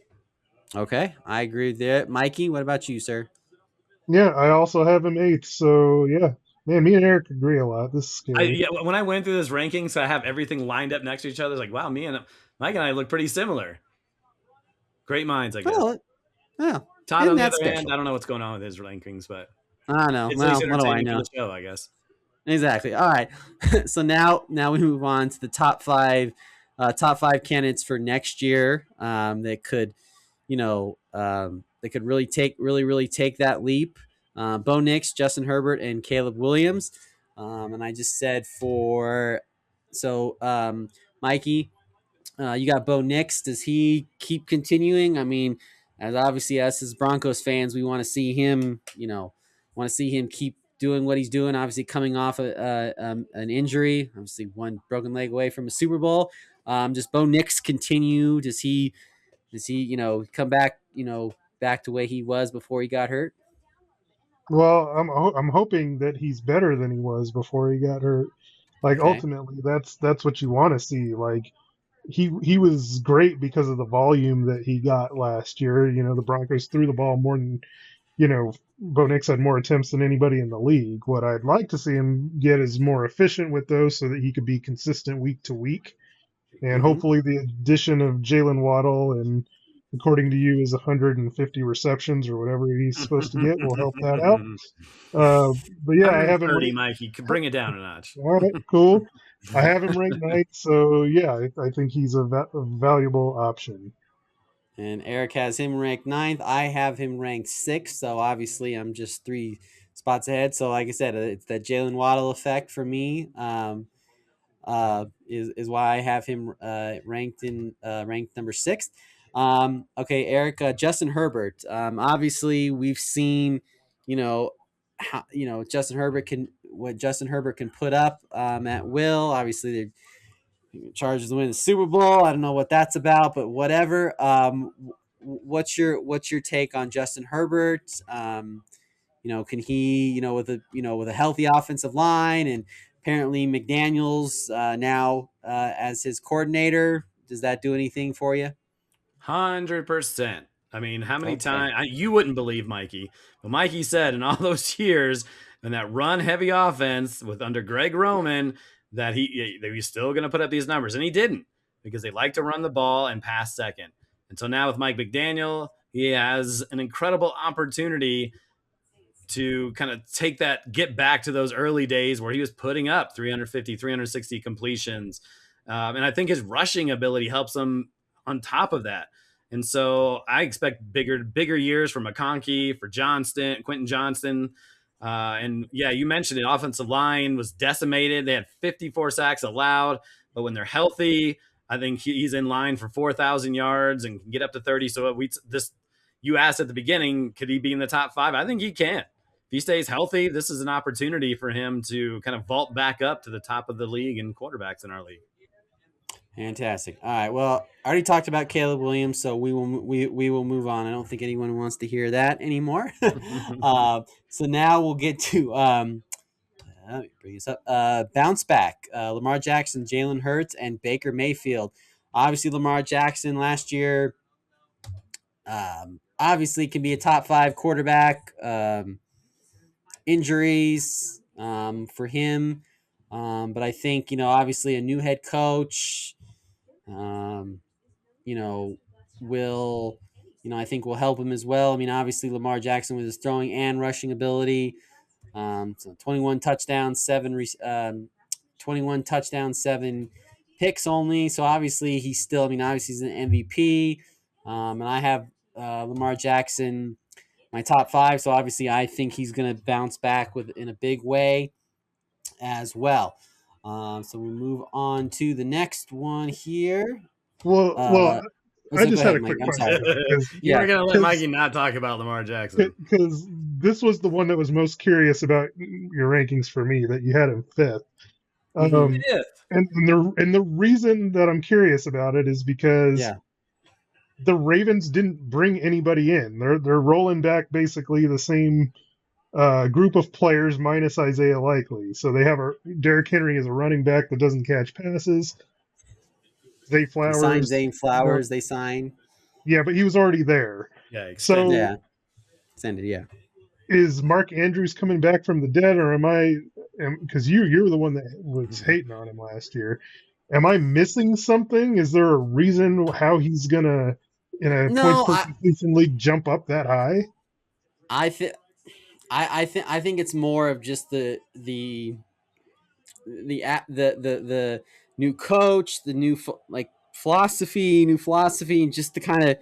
Okay, I agree with that. Mikey, what about you, sir? Yeah, I also have him 8th. So yeah, man, me and Eric agree a lot. This is scary. When I went through this ranking, so I have everything lined up next to each other. It's like, wow, Mike and I look pretty similar. Great minds, I guess. Well, Todd, on the other hand, I don't know what's going on with his rankings, but I don't know. It's well, what do I know? For the show, I guess. Exactly. All right. So now we move on to the top five candidates for next year. That could, they could really take that leap. Bo Nix, Justin Herbert, and Caleb Williams. And I just said Mikey, you got Bo Nix. Does he keep continuing? I mean, us as Broncos fans, we want to see him, keep doing what he's doing. Obviously, coming off an injury, obviously one broken leg away from a Super Bowl. Does Bo Nix continue? Does he, come back, back to where he was before he got hurt? Well, I'm hoping that he's better than he was before he got hurt. Like Okay. ultimately, that's what you want to see. Like he was great because of the volume that he got last year. You know, the Broncos threw the ball more than, Bo Nix had more attempts than anybody in the league. What I'd like to see him get is more efficient with those so that he could be consistent week to week. And hopefully the addition of Jalen Waddle and, according to you, is 150 receptions or whatever he's supposed to get will help that out. But yeah, I have him 30, Mike. You can bring it down a notch. All right, cool. I have him ranked 9th, so yeah, I think he's a valuable option. And Eric has him ranked 9th. I have him ranked 6th, so obviously I'm just 3 spots ahead. So like I said, it's that Jalen Waddle effect for me. Is why I have him ranked number 6th. Okay, Eric, Justin Herbert. Obviously, we've seen, what Justin Herbert can put up at will. Obviously, the Chargers win the Super Bowl. I don't know what that's about, but whatever. What's your take on Justin Herbert? Can he, with a healthy offensive line, and apparently McDaniels now as his coordinator, does that do anything for you? 100%. I mean, how many times you wouldn't believe Mikey, but Mikey said in all those years in that run-heavy offense with under Greg Roman that he's still going to put up these numbers, and he didn't because they like to run the ball and pass second. And so now with Mike McDaniel, he has an incredible opportunity to kind of get back to those early days where he was putting up 350, 360 completions. And I think his rushing ability helps him on top of that. And so I expect bigger years for McConkey, for Quentin Johnston. And yeah, you mentioned it. Offensive line was decimated. They had 54 sacks allowed, but when they're healthy, I think he's in line for 4,000 yards and can get up to 30. So you asked at the beginning, could he be in the top 5? I think he can. If he stays healthy, this is an opportunity for him to kind of vault back up to the top of the league and quarterbacks in our league. Fantastic. All right. Well, I already talked about Caleb Williams, so we will move on. I don't think anyone wants to hear that anymore. So now we'll get to let me bring this up. Bounce back. Lamar Jackson, Jalen Hurts, and Baker Mayfield. Obviously, Lamar Jackson last year, obviously can be a top 5 quarterback. Injuries for him, but I think obviously a new head coach. Will, I think will help him as well. I mean, obviously Lamar Jackson with his throwing and rushing ability, so 21 touchdowns, 7 picks only. So obviously he's still, obviously he's an MVP. And I have Lamar Jackson, my top 5. So obviously I think he's going to bounce back in a big way as well. So we move on to the next one here. Well, I just had a quick question. You were going to let Mikey not talk about Lamar Jackson. Because this was the one that was most curious about your rankings for me, that you had him 5th. And the reason that I'm curious about it is because the Ravens didn't bring anybody in. They're rolling back basically the same group of players minus Isaiah Likely. So they have Derrick Henry as a running back that doesn't catch passes. Zay They signed Flowers. Zane Flowers. They signed. Yeah, but he was already there. Yeah, extended. So Yeah. Extended, yeah. is Mark Andrews coming back from the dead, or am I? Because you're the one that was hating on him last year. Am I missing something? Is there a reason how he's gonna in a points per completion league jump up that high? I think it's more of just the new coach, the new philosophy, and just to kind of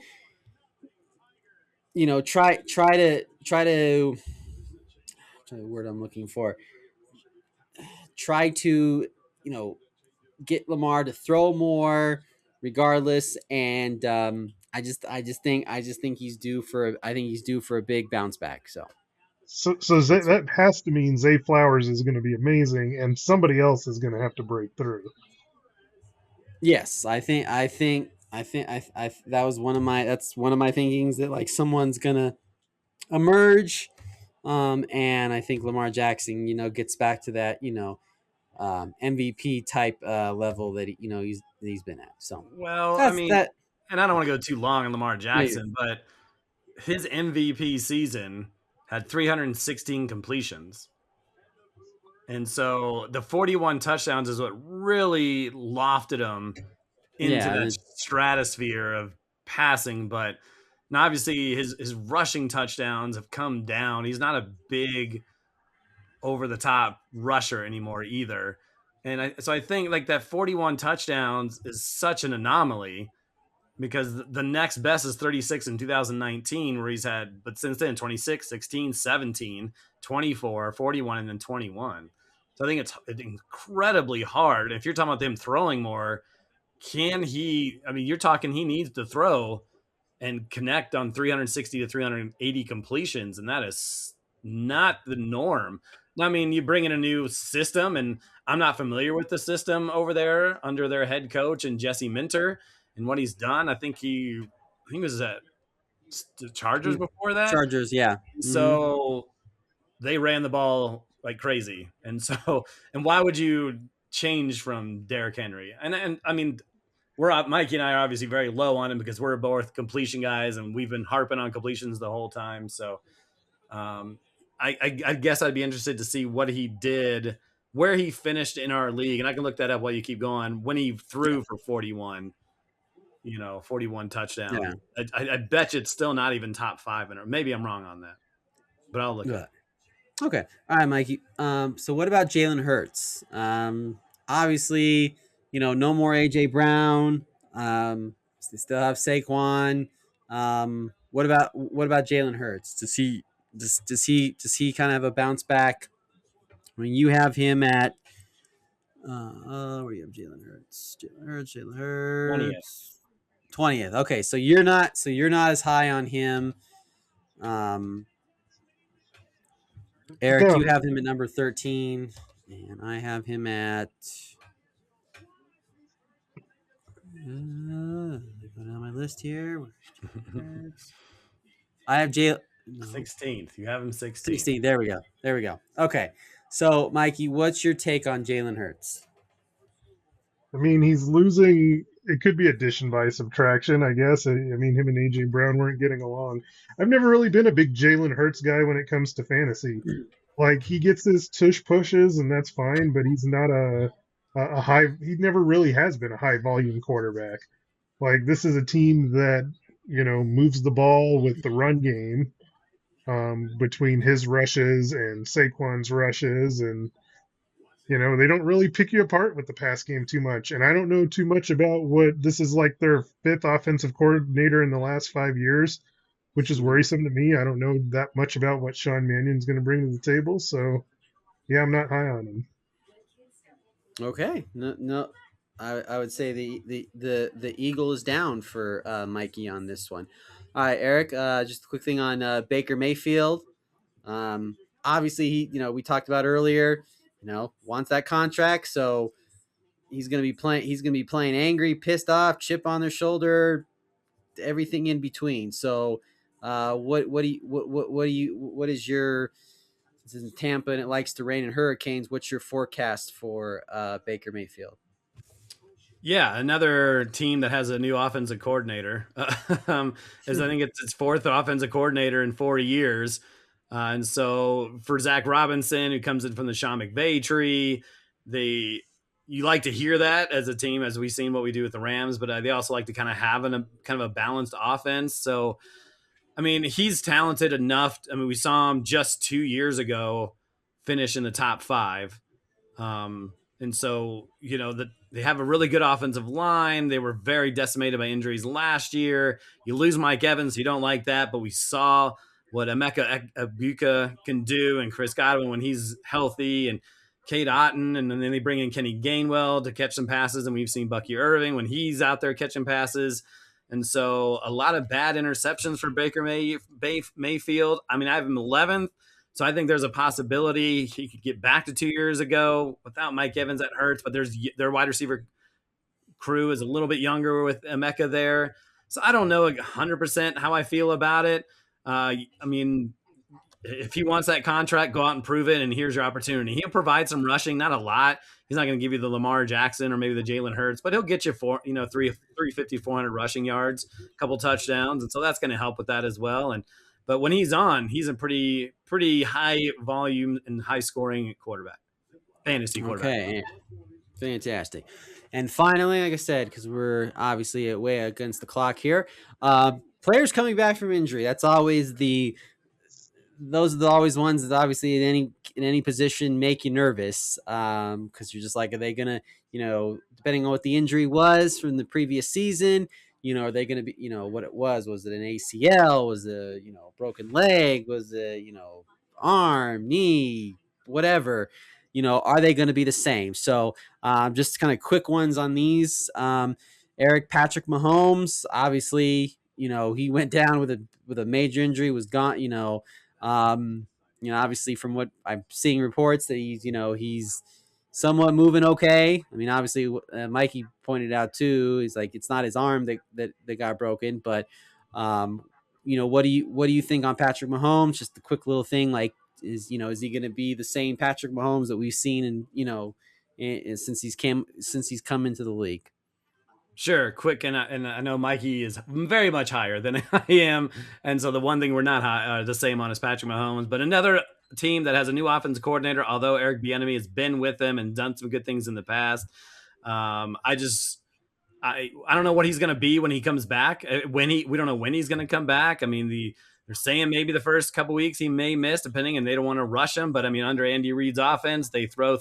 try to the word I'm looking for. Try to get Lamar to throw more, regardless, and I just think he's due for a big bounce back. So that has to mean Zay Flowers is going to be amazing, and somebody else is going to have to break through. Yes, I think that was one of my thinkings, that like someone's gonna emerge, and I think Lamar Jackson, gets back to that, MVP type level that he's been at. So well, I mean, and I don't want to go too long on Lamar Jackson, but his MVP season had 316 completions. And so the 41 touchdowns is what really lofted him into that stratosphere of passing. But now obviously his rushing touchdowns have come down. He's not a big over-the-top rusher anymore either. And so I think like that 41 touchdowns is such an anomaly, because the next best is 36 in 2019, where he's had, but since then, 26, 16, 17, 24, 41, and then 21. So I think it's incredibly hard. If you're talking about them throwing more, can he, I mean, you're talking he needs to throw and connect on 360 to 380 completions, and that is not the norm. I mean, you bring in a new system, and I'm not familiar with the system over there under their head coach and Jesse Minter and what he's done. I think he was at the Chargers before that. Chargers, yeah. So they ran the ball like crazy. And why would you change from Derrick Henry? And I mean, Mikey and I are obviously very low on him because we're both completion guys, and we've been harping on completions the whole time. So I guess I'd be interested to see what he did, where he finished in our league. And I can look that up while you keep going. When he threw for 41, 41 touchdowns. Yeah. I bet you it's still not even top 5. Maybe I'm wrong on that, but I'll look at it. Okay. All right, Mikey. So what about Jalen Hurts? Obviously, no more AJ Brown. They still have Saquon. What about Jalen Hurts? Does he kind of have a bounce back? I mean, you have him at where you have Jalen Hurts? 20th. Okay, so you're not as high on him. Eric, you have him at number 13, and I have him at go down my list here. I have 16th. You have him 16th. 16th. There we go. Okay. So, Mikey, what's your take on Jalen Hurts? I mean, he's losing. It could be addition by subtraction, I guess. I mean, him and AJ Brown weren't getting along. I've never really been a big Jalen Hurts guy when it comes to fantasy. Like, he gets his tush pushes, and that's fine, but he's not a high. He never really has been a high volume quarterback. Like, this is a team that moves the ball with the run game, between his rushes and Saquon's rushes, and they don't really pick you apart with the pass game too much. And I don't know too much about what this is, like their 5th offensive coordinator in the last 5 years, which is worrisome to me. I don't know that much about what Sean Mannion's going to bring to the table. So, yeah, I'm not high on him. Okay. No. I would say the eagle is down for Mikey on this one. All right, Eric, just a quick thing on Baker Mayfield. Obviously, he, we talked about earlier, wants that contract, so he's going to be playing angry, pissed off, chip on their shoulder, everything in between. So, what is your It's in Tampa and it likes to rain and hurricanes. What's your forecast for Baker Mayfield? Yeah, another team that has a new offensive coordinator. Is I think it's its fourth offensive coordinator in 4 years. And so for Zach Robinson, who comes in from the Sean McVay tree, you like to hear that as a team, as we've seen what we do with the Rams, but they also like to kind of have a kind of a balanced offense. So, I mean, he's talented enough. I mean, we saw him just 2 years ago finish in the top 5. And so, they have a really good offensive line. They were very decimated by injuries last year. You lose Mike Evans, you don't like that, but we saw what Emeka Egbuka can do, and Chris Godwin when he's healthy, and Kate Otten, and then they bring in Kenny Gainwell to catch some passes, and we've seen Bucky Irving when he's out there catching passes. And so a lot of bad interceptions for Baker Mayfield. I mean, I have him 11th. So I think there's a possibility he could get back to 2 years ago without Mike Evans. That hurts, but their wide receiver crew is a little bit younger with Emeka there. So I don't know 100% how I feel about it. I mean, if he wants that contract, go out and prove it, and here's your opportunity. He'll provide some rushing, not a lot. He's not going to give you the Lamar Jackson or maybe the Jalen Hurts, but he'll get you 350, 400 rushing yards, a couple touchdowns, and so that's going to help with that as well. But when he's on, he's a pretty high volume and high scoring fantasy quarterback. Okay, fantastic. And finally, like I said, because we're obviously way against the clock here, players coming back from injury. That's always those are always ones that obviously in any position make you nervous, because you're just like, are they gonna, depending on what the injury was from the previous season, are they gonna be, what it was it an ACL, was a broken leg, was a arm, knee, whatever, are they going to be the same? So just kind of quick ones on these. Patrick Mahomes, obviously, he went down with a major injury, was gone, obviously from what I'm seeing reports that he's somewhat moving okay. I mean, obviously, Mikey pointed out too, he's like, it's not his arm that got broken, but what do you think on Patrick Mahomes? Just a quick little thing, like, is he going to be the same Patrick Mahomes that we've seen since he's come into the league? Sure, quick, and I know Mikey is very much higher than I am, and so the one thing we're not the same on is Patrick Mahomes. But another team that has a new offensive coordinator, although Eric Bieniemy has been with them and done some good things in the past. I don't know what he's going to be when he comes back. We don't know when he's going to come back. I mean, they're saying maybe the first couple weeks he may miss, depending, and they don't want to rush him. But I mean, under Andy Reid's offense, they throw.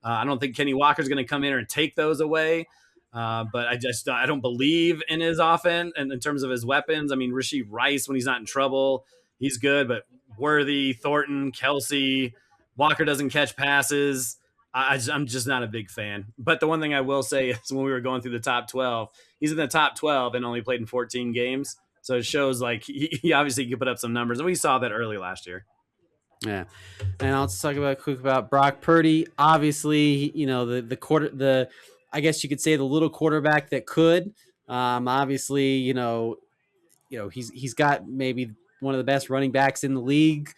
I don't think Kenny Walker's going to come in and take those away. But I don't believe in his offense and in terms of his weapons. I mean, Rashee Rice, when he's not in trouble, he's good, but Worthy, Thornton, Kelsey, Walker doesn't catch passes. I'm just not a big fan. But the one thing I will say is when we were going through the top 12, he's in the top 12 and only played in 14 games. So it shows like he obviously can put up some numbers, and we saw that early last year. Yeah, and I'll just talk quick about Brock Purdy. Obviously, I guess you could say the little quarterback that could. Obviously, he's got maybe one of the best running backs in the league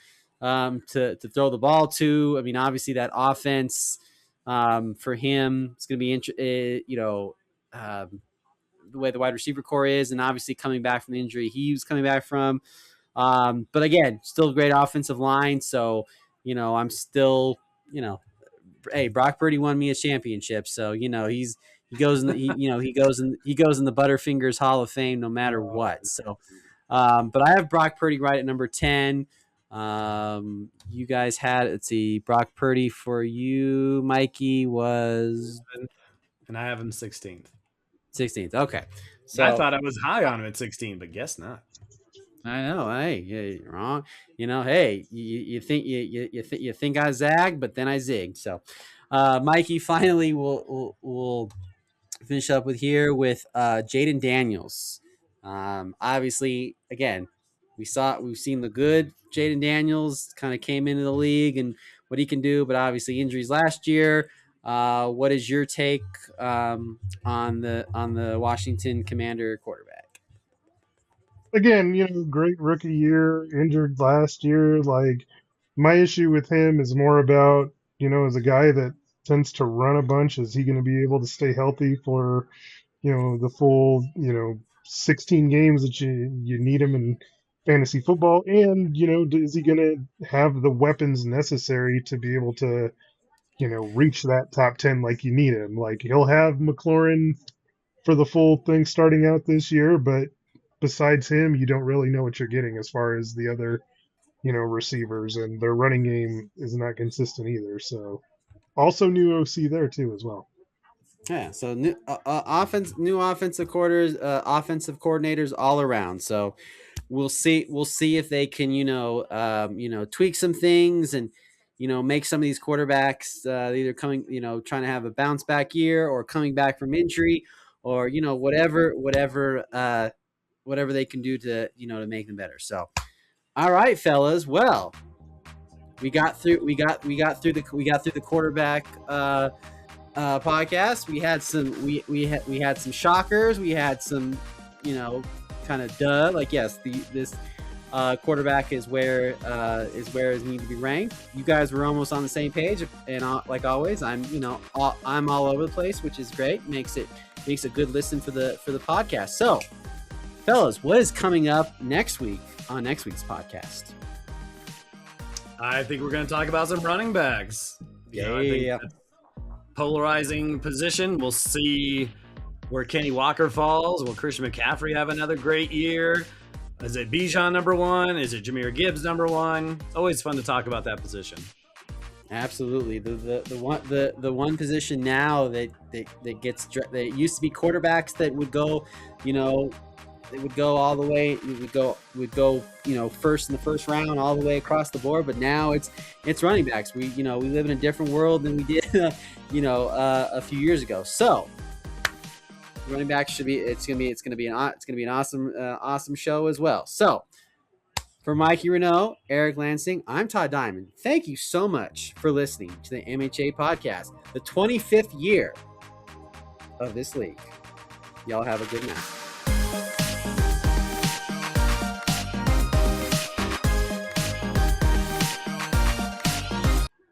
to throw the ball to. I mean, obviously that offense for him, it's going to be the way the wide receiver core is, and obviously coming back from the injury he was coming back from. But again, still a great offensive line. So, I'm still, hey, Brock Purdy won me a championship. So, he goes in the Butterfingers Hall of Fame no matter what. So, but I have Brock Purdy right at number 10. You guys had, let's see, Brock Purdy for you, Mikey, was, and I have him 16th. 16th. Okay. So I thought I was high on him at 16, but guess not. I know. Hey, you're wrong. Hey, you think I zag, but then I zig. So, Mikey, finally, we'll finish up with Jaden Daniels. Obviously, again, we've seen the good Jaden Daniels kind of came into the league and what he can do, but obviously injuries last year. What is your take on the Washington Commander quarterback? Again, great rookie year, injured last year. Like, My issue with him is more about, as a guy that tends to run a bunch, is he going to be able to stay healthy for, the full, 16 games that you need him in fantasy football? And, is he going to have the weapons necessary to be able to, reach that top 10 like you need him? Like, he'll have McLaurin for the full thing starting out this year, but besides him, you don't really know what you're getting as far as the other, receivers, and their running game is not consistent either. So, also new OC there too as well. Yeah, so new offensive coordinators all around. So we'll see if they can tweak some things and make some of these quarterbacks either coming trying to have a bounce back year or coming back from injury or whatever they can do to to make them better. So all right, fellas. Well, we got through the quarterback podcast. We had some shockers. We had some kind of like, yes, this quarterback is where it needs to be ranked. You guys were almost on the same page, and like always, I'm all over the place, which is great. Makes a good listen for the podcast. So, fellas, what is coming up next week on next week's podcast? I think we're going to talk about some running backs. Yeah. Polarizing position. We'll see where Kenny Walker falls. Will Christian McCaffrey have another great year? Is it Bijan number one? Is it Jahmyr Gibbs number one? Always fun to talk about that position. Absolutely. The one position now that used to be quarterbacks that would go, they would go all the way. Would go first in the first round all the way across the board. But now it's running backs. We live in a different world than we did a few years ago. So running backs it's gonna be an awesome show as well. So for Mikey Renault, Eric Lansing, I'm Todd Diamond. Thank you so much for listening to the MHA Podcast, the 25th year of this league. Y'all have a good night.